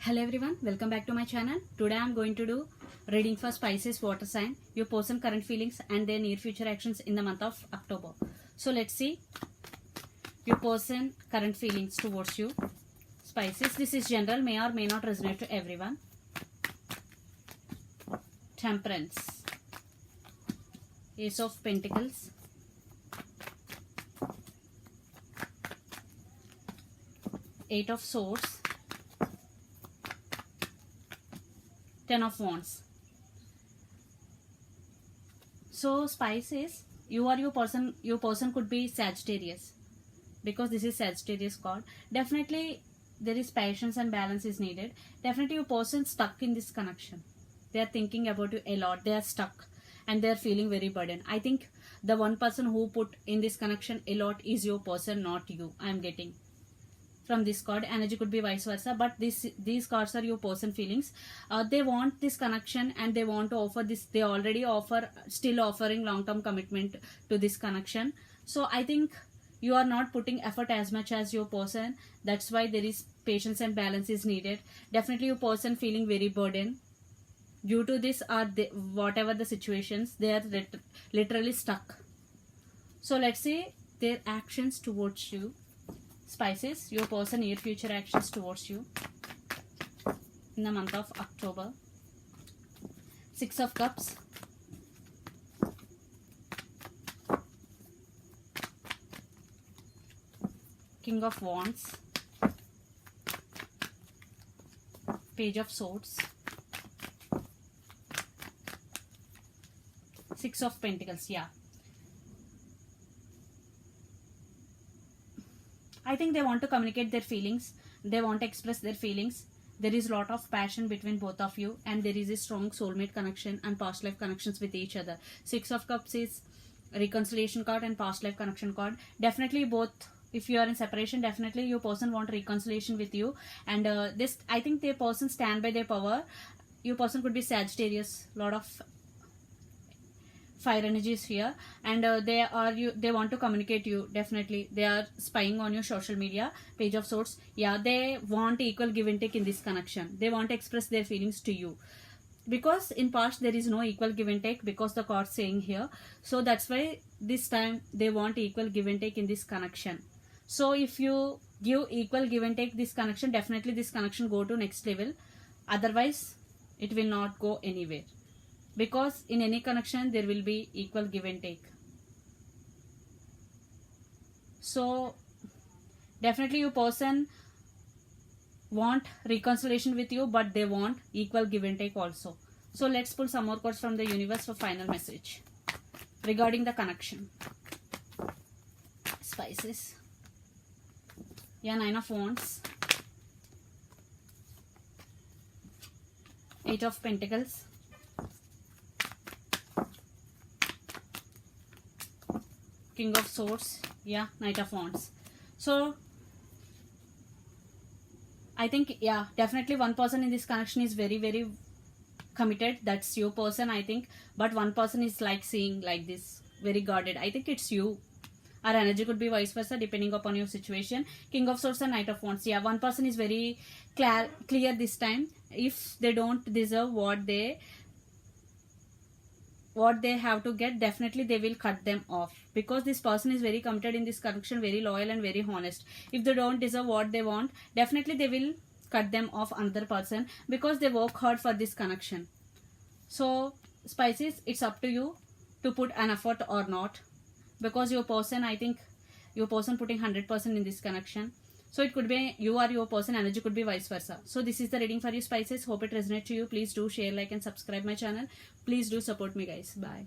Hello everyone, welcome back to my channel. Today I am going to do reading for Pisces water sign, your person current feelings and their near future actions in the month of October. So let's see your person current feelings towards you. Pisces, this is general, may or may not resonate to everyone. Temperance, Ace of Pentacles, Eight of Swords, Ten of Wands. So Pisces, your person could be Sagittarius, because this is Sagittarius card. Definitely there is patience and balance is needed. Definitely your person stuck in this connection. They are thinking about you a lot. They are stuck and they are feeling very burdened. I think the one person who put in this connection a lot is your person, not you. I am getting from this card. Energy could be vice versa, but these cards are your person feelings. They want this connection and they want to offer this. They already still offering long-term commitment to this connection. So I think you are not putting effort as much as your person. That's why there is patience and balance is needed. Definitely your person feeling very burdened due to this, or whatever the situations, they are literally stuck. So let's see their actions towards you. Pisces, your person near future actions towards you in the month of October. Six of Cups, King of Wands, Page of Swords, Six of Pentacles. Yeah, I think they want to communicate their feelings. They want to express their feelings. There is a lot of passion between both of you, and there is a strong soulmate connection and past life connections with each other. Six of Cups is reconciliation card and past life connection card. Definitely both, if you are in separation, definitely your person want reconciliation with you, and this, I think their person stand by their power. Your person could be Sagittarius, lot of fire energies here, and they want to communicate you. Definitely they are spying on your social media. Page of Swords. Yeah, they want equal give and take in this connection. They want to express their feelings to you, because in past there is no equal give and take, because the card saying here. So that's why this time they want equal give and take in this connection. So if you give equal give and take this connection, definitely this connection go to next level. Otherwise it will not go anywhere, because in any connection there will be equal give and take. So definitely your person want reconciliation with you, but they want equal give and take also. So let's pull some more cards from the universe for final message regarding the connection. Pisces. Yeah, Nine of Wands, Eight of Pentacles, King of Swords. Yeah, Knight of Wands. So I think, yeah, definitely one person in this connection is very, very committed. That's your person, I think. But one person is like seeing like this, very guarded. I think it's you. Our energy could be vice versa, depending upon your situation. King of Swords and Knight of Wands. Yeah, one person is very clear this time. If they don't deserve what they have to get, definitely they will cut them off, because this person is very committed in this connection, very loyal and very honest. If they don't deserve what they want, definitely they will cut them off another person, because they work hard for this connection. So Pisces, it's up to you to put an effort or not, because your person, I think your person putting 100% in this connection. So it could be you or your person, energy could be vice versa. So this is the reading for you, Pisces. Hope it resonates to you. Please do share, like and subscribe my channel. Please do support me, guys. Bye.